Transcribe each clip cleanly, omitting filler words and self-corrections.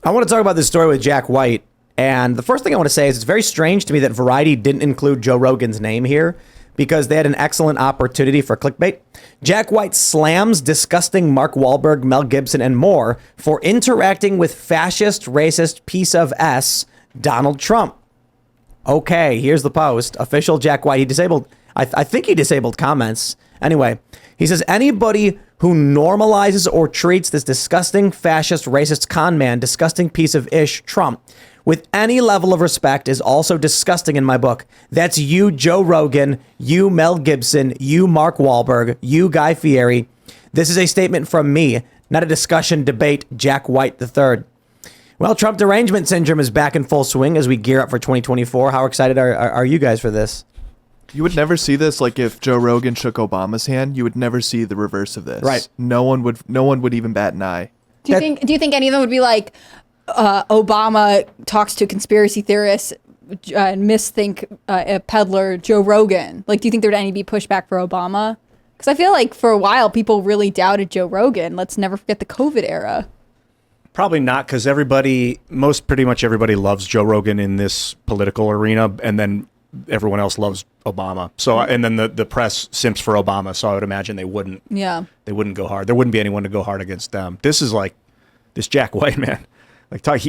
I want to talk about this story with Jack White. And the first thing I want to say is it's very strange to me that Variety didn't include Joe Rogan's name here because they had an excellent opportunity for clickbait. Jack White slams disgusting Mark Wahlberg, Mel Gibson, and more for interacting with fascist, racist piece of S, Donald Trump. Okay, here's the post. Official Jack White. He disabled, I think he disabled comments. Anyway, he says, anybody who normalizes or treats this disgusting, fascist, racist con man, disgusting piece of ish, Trump, with any level of respect is also disgusting in my book. That's you, Joe Rogan, you, Mel Gibson, you, Mark Wahlberg, you, Guy Fieri. This is a statement from me, not a discussion, debate, Jack White III. Well, Trump derangement syndrome is back in full swing as we gear up for 2024. How excited are you guys for this? You would never see this, like if Joe Rogan shook Obama's hand, you would never see the reverse of this. Right. No one would even bat an eye. Do you think any of them would be like, Obama talks to conspiracy theorists and misthink a peddler Joe Rogan? Like, do you think there'd any be pushback for Obama? Because I feel like for a while people really doubted Joe Rogan. Let's never forget the COVID era. Probably not, because pretty much everybody loves Joe Rogan in this political arena, and then everyone else loves Obama. So, and then the press simps for Obama. So I would imagine they wouldn't go hard. There wouldn't be anyone to go hard against them. This is like this Jack White man. Like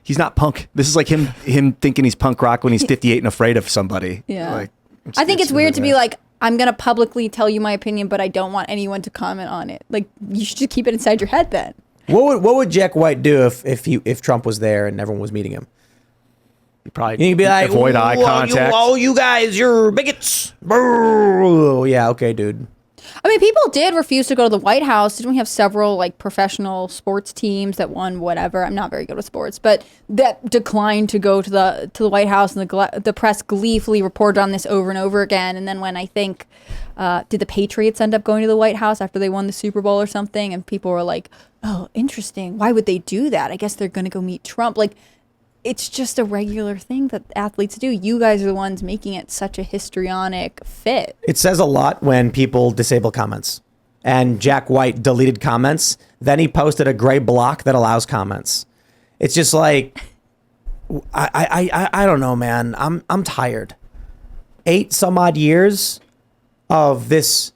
he's not punk. This is like him thinking he's punk rock when he's 58 and afraid of somebody. Yeah. Like, I think it's weird to be like, I'm going to publicly tell you my opinion, but I don't want anyone to comment on it. Like, you should just keep it inside your head then. What would Jack White do if Trump was there and everyone was meeting him? You'd be like, avoid eye contact. You guys, you're bigots. Brr. Yeah, okay, dude. I mean, people did refuse to go to the White House. Didn't we have several like professional sports teams that won whatever? I'm not very good with sports, but that declined to go to the White House, and the press gleefully reported on this over and over again. And then when I think, did the Patriots end up going to the White House after they won the Super Bowl or something? And people were like, "Oh, interesting. Why would they do that? I guess they're going to go meet Trump." Like, it's just a regular thing that athletes do. You guys are the ones making it such a histrionic fit. It says a lot when people disable comments. And Jack White deleted comments. Then he posted a gray block that allows comments. It's just like, I don't know, man. I'm tired. 8 some odd years of this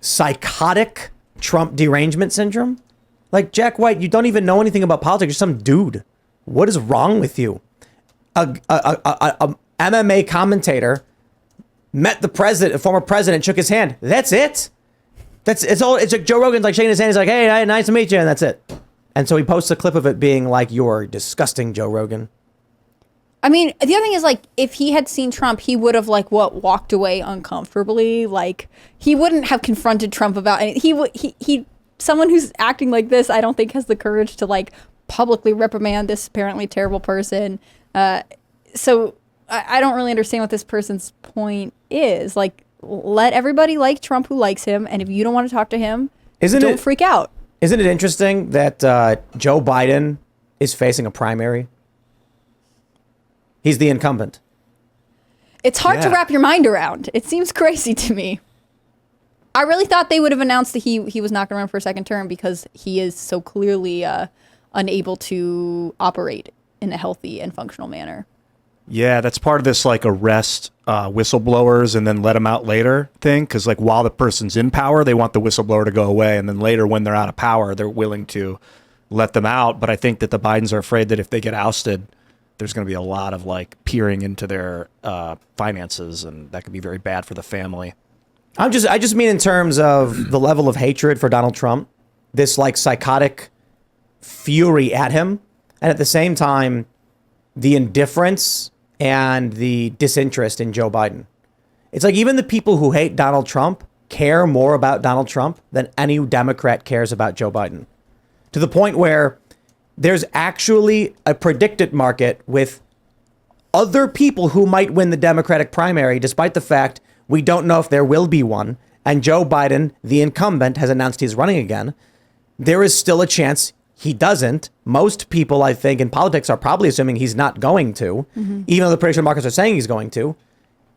psychotic Trump derangement syndrome. Like, Jack White, you don't even know anything about politics. You're some dude. What is wrong with you? A MMA commentator met the president, a former president, shook his hand. That's it. It's all. It's like Joe Rogan's like shaking his hand. He's like, "Hey, nice to meet you," and that's it. And so he posts a clip of it being like, "You're disgusting, Joe Rogan." I mean, the other thing is, like, if he had seen Trump, he would have walked away uncomfortably. Like, he wouldn't have confronted Trump about it. He someone who's acting like this, I don't think has the courage to like publicly reprimand this apparently terrible person. So I don't really understand what this person's point is. Like, let everybody like Trump who likes him, and if you don't want to talk to him, don't freak out. Isn't it interesting that Joe Biden is facing a primary? He's the incumbent. It's hard to wrap your mind around. It seems crazy to me. I really thought they would have announced that he was not going to run for a second term because he is so clearly unable to operate in a healthy and functional manner. Yeah, that's part of this like arrest whistleblowers and then let them out later thing. Because like while the person's in power, they want the whistleblower to go away. And then later when they're out of power, they're willing to let them out. But I think that the Bidens are afraid that if they get ousted, there's going to be a lot of like peering into their finances. And that could be very bad for the family. I just mean in terms of the level of hatred for Donald Trump, this like psychotic fury at him, and at the same time, the indifference and the disinterest in Joe Biden. It's like even the people who hate Donald Trump care more about Donald Trump than any Democrat cares about Joe Biden. To the point where there's actually a predicted market with other people who might win the Democratic primary, despite the fact we don't know if there will be one. And Joe Biden, the incumbent, has announced he's running again. There is still a chance he doesn't. Most people, I think, in politics are probably assuming he's not going to, even though the prediction markets are saying he's going to.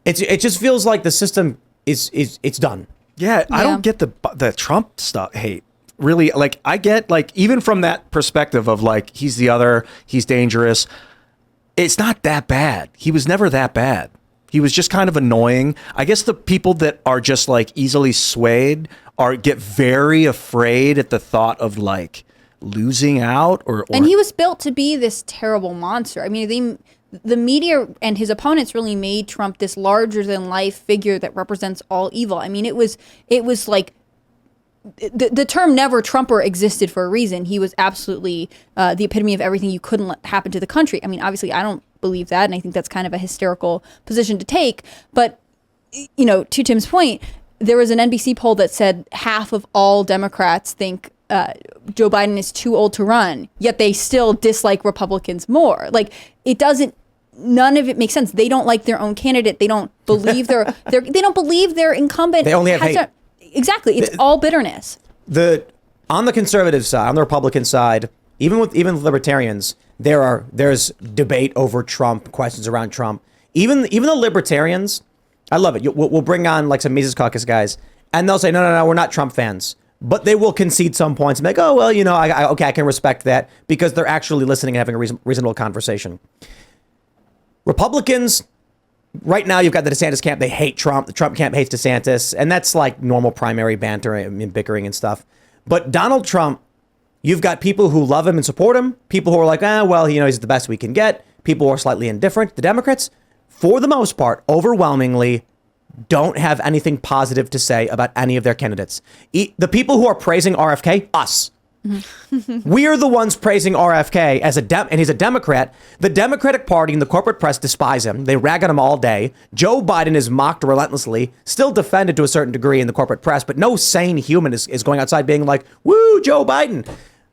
It just feels like the system is done. Yeah, I don't get the Trump stuff hate. really, like, I get, like, even from that perspective of, like, he's dangerous. It's not that bad. He was never that bad. He was just kind of annoying. I guess the people that are just, like, easily swayed get very afraid at the thought of, like, losing out or And he was built to be this terrible monster. I mean, the media and his opponents really made Trump this larger than life figure that represents all evil. I mean, it was like the term never Trumper existed for a reason. He was absolutely the epitome of everything you couldn't let happen to the country. I mean, obviously I don't believe that, and I think that's kind of a hysterical position to take. But, you know, to Tim's point, there was an NBC poll that said half of all Democrats think Joe Biden is too old to run, yet they still dislike Republicans more. Like, none of it makes sense. They don't like their own candidate. They don't believe they don't believe their incumbent. They only have hate. Exactly. It's all bitterness. On the conservative side, on the Republican side, even with libertarians, there's debate over Trump, questions around Trump. Even the libertarians, I love it. We'll bring on like some Mises Caucus guys, and they'll say, no, we're not Trump fans. But they will concede some points and be like, oh, well, you know, I can respect that, because they're actually listening and having a reasonable conversation. Republicans, right now, you've got the DeSantis camp. They hate Trump. The Trump camp hates DeSantis. And that's like normal primary banter and bickering and stuff. But Donald Trump, you've got people who love him and support him. People who are like, well, you know, he's the best we can get. People who are slightly indifferent. The Democrats, for the most part, overwhelmingly, don't have anything positive to say about any of their candidates. The people who are praising RFK, us. We are the ones praising RFK and he's a Democrat. The Democratic Party and the corporate press despise him. They rag on him all day. Joe Biden is mocked relentlessly, still defended to a certain degree in the corporate press, but no sane human is going outside being like, woo, Joe Biden.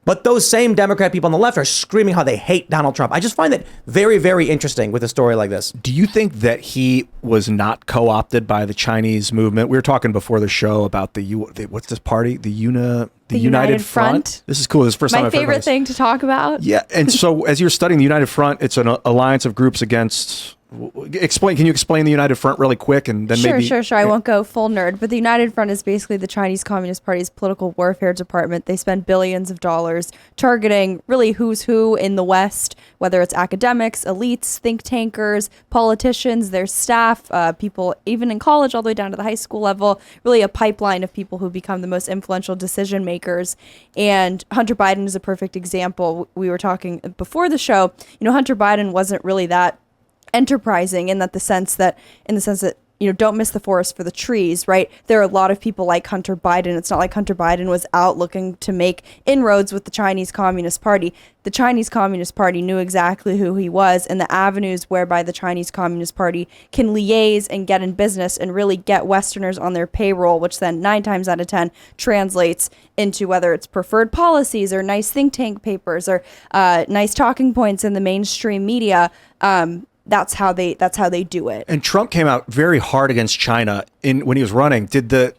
But those same Democrat people on the left are screaming how they hate Donald Trump. I just find that very, very interesting with a story like this. Do you think that he was not co-opted by the Chinese movement? We were talking before the show about what's this party? The United Front. This is cool. This is the first time My I've heard favorite about this. thing to talk about. Yeah, and so as you're studying the United Front, it's an alliance of groups against. Can you explain the United Front really quick, and then maybe? Sure. I won't go full nerd, but the United Front is basically the Chinese Communist Party's political warfare department. They spend billions of dollars targeting really who's who in the West, whether it's academics, elites, think tankers, politicians, their staff, people even in college all the way down to the high school level. Really a pipeline of people who become the most influential decision makers. And Hunter Biden is a perfect example. We were talking before the show. You know, Hunter Biden wasn't really that enterprising in the sense that you know, don't miss the forest for the trees, right? There are a lot of people like Hunter Biden. It's not like Hunter Biden was out looking to make inroads with the Chinese Communist Party. The Chinese Communist Party knew exactly who he was and the avenues whereby the Chinese Communist Party can liaise and get in business and really get Westerners on their payroll, which then 9 times out of 10 translates into whether it's preferred policies or nice think tank papers or nice talking points in the mainstream media. That's how they do it. And Trump came out very hard against China when he was running. Did the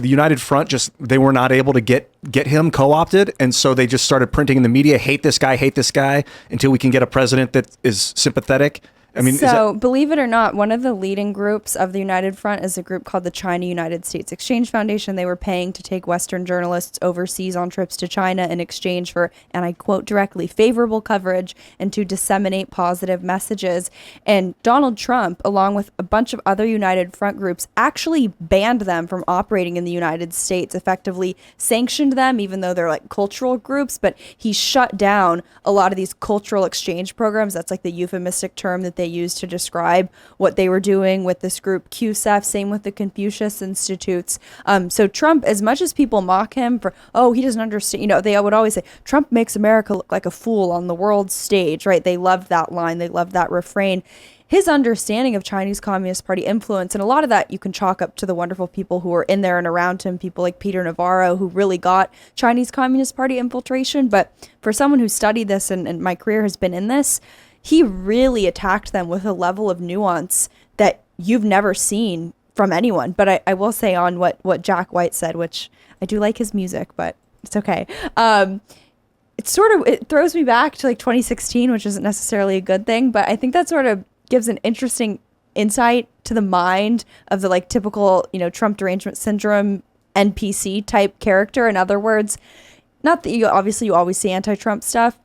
United Front they were not able to get him co-opted, and so they just started printing in the media, hate this guy, until we can get a president that is sympathetic? I mean, believe it or not, one of the leading groups of the United Front is a group called the China United States Exchange Foundation. They were paying to take Western journalists overseas on trips to China in exchange for, and I quote directly, favorable coverage and to disseminate positive messages. And Donald Trump, along with a bunch of other United Front groups, actually banned them from operating in the United States, effectively sanctioned them, even though they're like cultural groups, but he shut down a lot of these cultural exchange programs. That's like the euphemistic term that they used to describe what they were doing with this group QSEF, same with the Confucius Institutes. So Trump, as much as people mock him for, he doesn't understand, you know, they would always say, Trump makes America look like a fool on the world stage, right? They loved that line. They loved that refrain. His understanding of Chinese Communist Party influence, and a lot of that you can chalk up to the wonderful people who were in there and around him, people like Peter Navarro, who really got Chinese Communist Party infiltration. But for someone who studied this, and my career has been in this, he really attacked them with a level of nuance that you've never seen from anyone. But I will say on what Jack White said, which I do like his music, but it's okay. It throws me back to like 2016, which isn't necessarily a good thing, but I think that sort of gives an interesting insight to the mind of the like typical, you know, Trump derangement syndrome NPC type character. In other words, not that you always see anti-Trump stuff,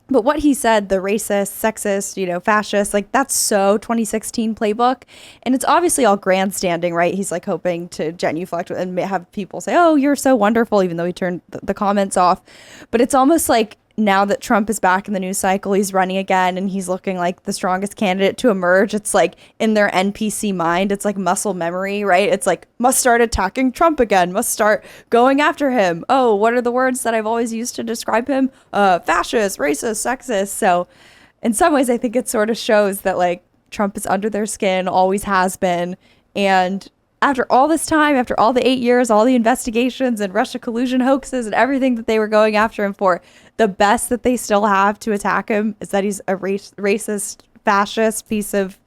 but what he said, the racist, sexist, fascist, like that's so 2016 playbook. And it's obviously all grandstanding, right? He's like hoping to genuflect and have people say, oh, you're so wonderful, even though he turned the comments off. But it's almost like now that Trump is back in the news cycle, he's running again and he's looking like the strongest candidate to emerge. It's like in their NPC mind, it's like muscle memory, right? It's like, must start attacking Trump again, must start going after him. Oh, what are the words that I've always used to describe him? Fascist, racist, sexist. So in some ways, I think it sort of shows that like Trump is under their skin, always has been. And after all this time, after all the 8 years, all the investigations and Russia collusion hoaxes and everything that they were going after him for, the best that they still have to attack him is that he's a racist, fascist piece of,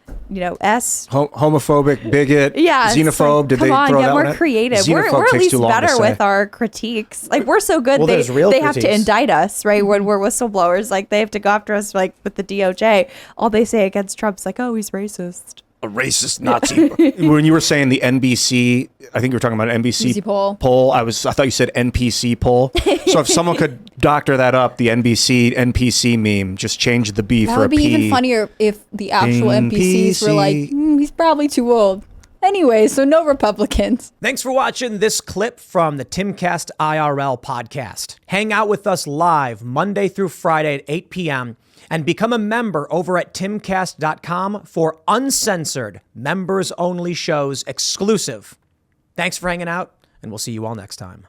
homophobic, bigot, xenophobe. Did come they on, throw get that more one in? creative. Xenophobe We're at takes least too long to better say. with our critiques. Like we're so good. Well, there's real they have to critiques. indict us, right? When we're whistleblowers, like they have to go after us, like with the DOJ. All they say against Trump's like, oh, he's racist. A racist Nazi. When you were saying the NBC, I think you were talking about NBC NBC poll. I thought you said NPC poll. So if someone could doctor that up, the NPC meme, just change the B That for would a be P. even funnier if the actual NPCs were like, NPC. he's probably too old. Anyway, so no Republicans. Thanks for watching this clip from the Timcast IRL podcast. Hang out with us live Monday through Friday at 8 p.m. and become a member over at timcast.com for uncensored, members-only shows exclusive. Thanks for hanging out, and we'll see you all next time.